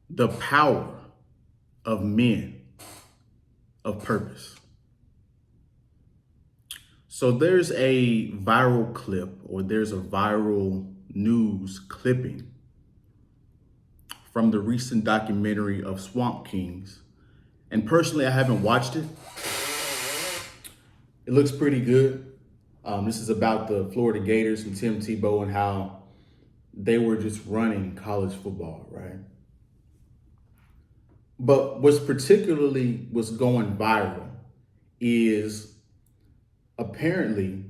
The power of men of purpose. So there's a viral clip or there's a viral news clipping from the recent documentary of Swamp Kings. And personally, I haven't watched it. It looks pretty good. This is about the Florida Gators and Tim Tebow and how they were just running college football, right? But what's going viral is apparently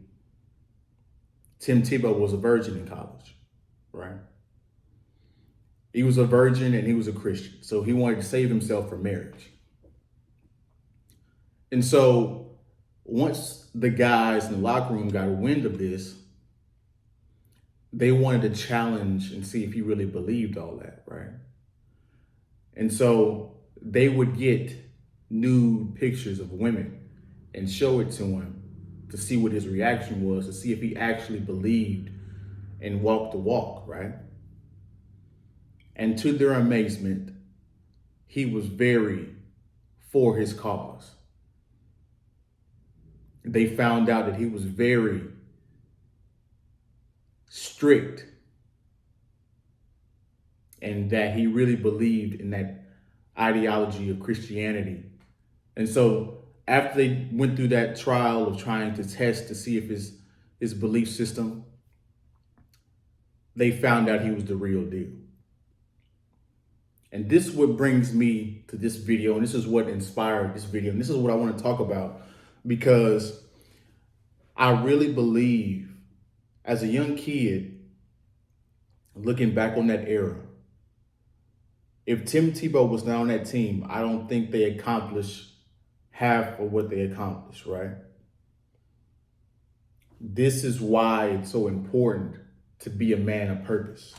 Tim Tebow was a virgin in college, right? He was a virgin and he was a Christian. So he wanted to save himself for marriage. And so once the guys in the locker room got wind of this, they wanted to challenge and see if he really believed all that, right? And so they would get nude pictures of women and show it to him to see what his reaction was, to see if he actually believed and walked the walk, right? And to their amazement, he was very for his cause. They found out that he was very strict and that he really believed in that ideology of Christianity. And so after they went through that trial of trying to test to see if his belief system, they found out he was the real deal. And this is what brings me to this video, and this is what inspired this video, and this is what I want to talk about, because I really believe as a young kid, looking back on that era, if Tim Tebow was not on that team, I don't think they accomplished half of what they accomplished, right? This is why it's so important to be a man of purpose.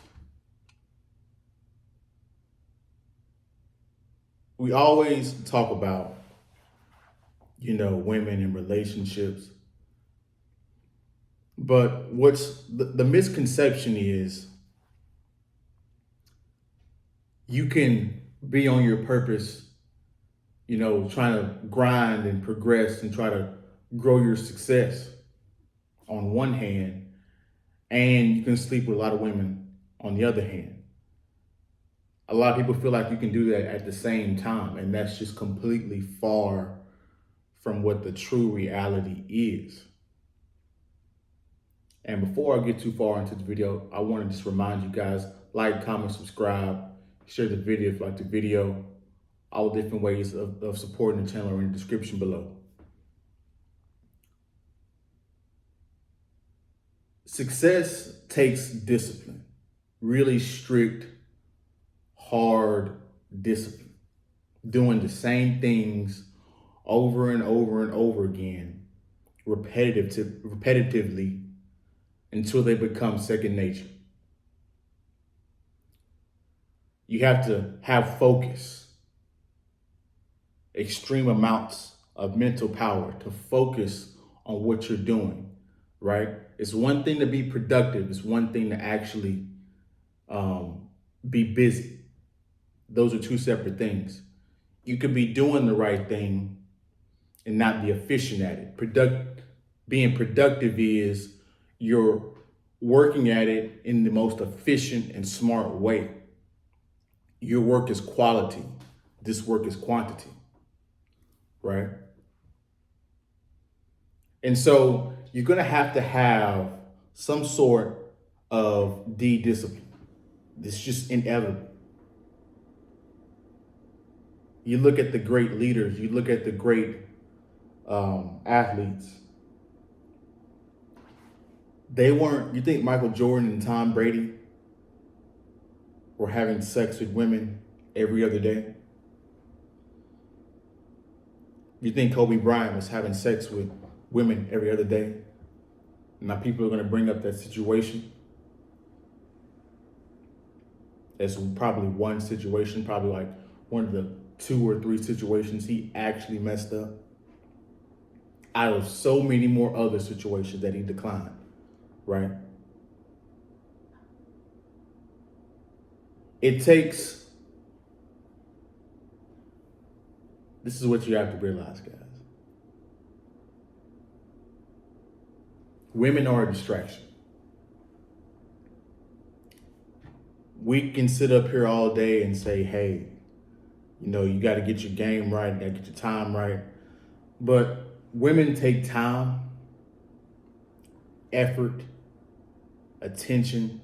We always talk about, women and relationships. But what's the misconception is you can be on your purpose, trying to grind and progress and try to grow your success on one hand, and you can sleep with a lot of women on the other hand. A lot of people feel like you can do that at the same time, and that's just completely far from what the true reality is. And before I get too far into the video, I want to just remind you guys, like, comment, subscribe, share the video if you like the video. All different ways of supporting the channel are in the description below. Success takes discipline, really strict, hard discipline, doing the same things over and over and over again, repetitively, until they become second nature. You have to have focus, extreme amounts of mental power to focus on what you're doing, right? It's one thing to be productive. It's one thing to actually be busy. Those are two separate things. You could be doing the right thing and not be efficient at it. Being productive is you're working at it in the most efficient and smart way. Your work is quality. This work is quantity, right? And so you're going to have some sort of discipline. It's just inevitable. You look at the great leaders, you look at the great athletes. You think Michael Jordan and Tom Brady were having sex with women every other day? You think Kobe Bryant was having sex with women every other day? Now people are going to bring up that situation. That's probably one situation, probably like one of the 2 or 3 situations he actually messed up, out of so many more other situations that he declined, right? It takes This is what you have to realize, guys. Women are a distraction. We can sit up here all day and say, hey, you got to get your game right, you got to get your time right. But women take time, effort, attention,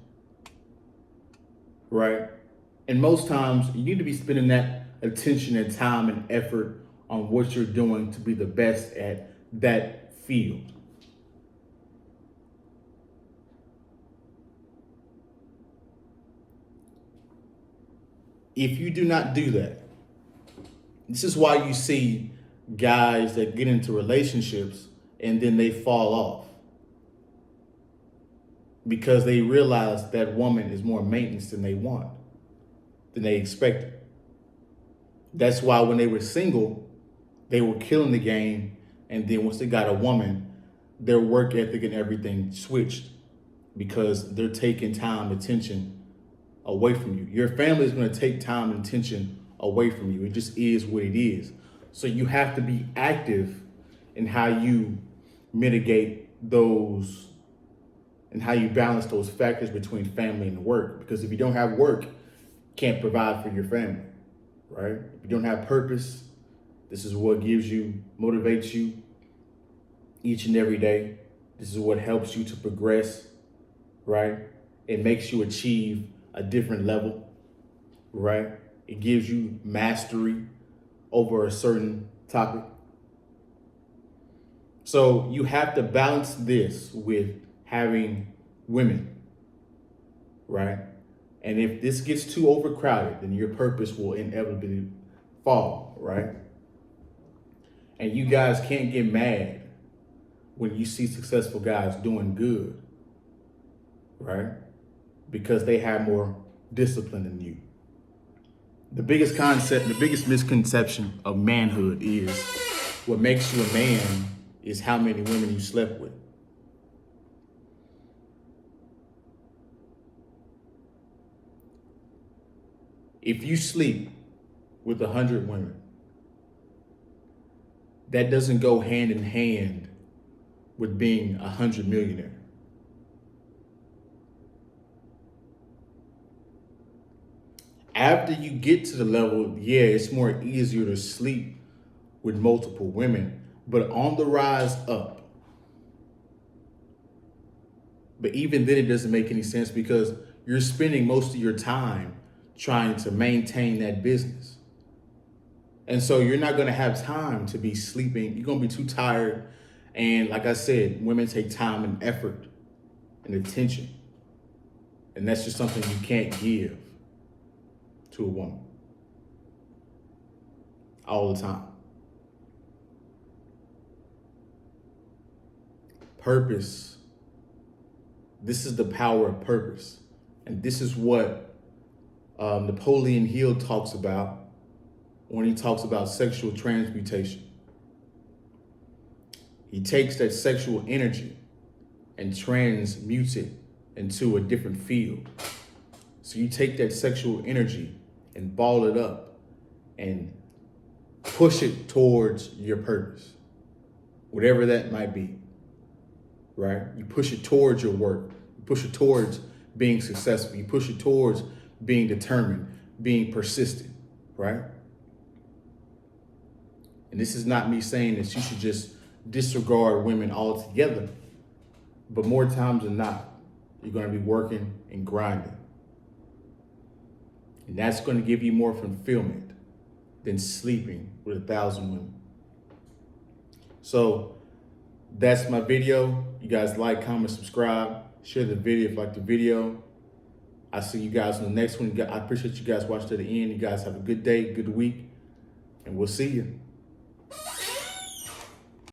right? And most times you need to be spending that attention and time and effort on what you're doing to be the best at that field. If you do not do that, this is why you see guys that get into relationships and then they fall off. Because they realize that woman is more maintenance than they expected. That's why when they were single, they were killing the game. And then once they got a woman, their work ethic and everything switched because they're taking time, attention away from you. Your family is going to take time and attention away from you. It just is what it is. So you have to be active in how you mitigate those and how you balance those factors between family and work. Because if you don't have work, you can't provide for your family, right? If you don't have purpose, this is what motivates you each and every day. This is what helps you to progress, right? It makes you achieve a different level, right? It gives you mastery over a certain topic. So you have to balance this with having women, right? And if this gets too overcrowded, then your purpose will inevitably fall, right? And you guys can't get mad when you see successful guys doing good, right? Because they have more discipline than you. The biggest misconception of manhood is what makes you a man is how many women you slept with. If you sleep with 100 women, that doesn't go hand in hand with being 100 millionaire. After you get to the level, yeah, it's more easier to sleep with multiple women, but on the rise up. But even then it doesn't make any sense because you're spending most of your time trying to maintain that business. And so you're not going to have time to be sleeping. You're going to be too tired. And like I said, women take time and effort and attention. And that's just something you can't give to a woman all the time. Purpose. This is the power of purpose. And this is what Napoleon Hill talks about when he talks about sexual transmutation. He takes that sexual energy and transmutes it into a different field. So you take that sexual energy and ball it up and push it towards your purpose, whatever that might be, right? You push it towards your work. You push it towards being successful. You push it towards being determined, being persistent, right? And this is not me saying that you should just disregard women altogether, but more times than not, you're going to be working and grinding. And that's going to give you more fulfillment than sleeping with 1,000 women. So that's my video. You guys like, comment, subscribe, share the video if you like the video. I'll see you guys in the next one. I appreciate you guys watching to the end. You guys have a good day, good week, and we'll see you.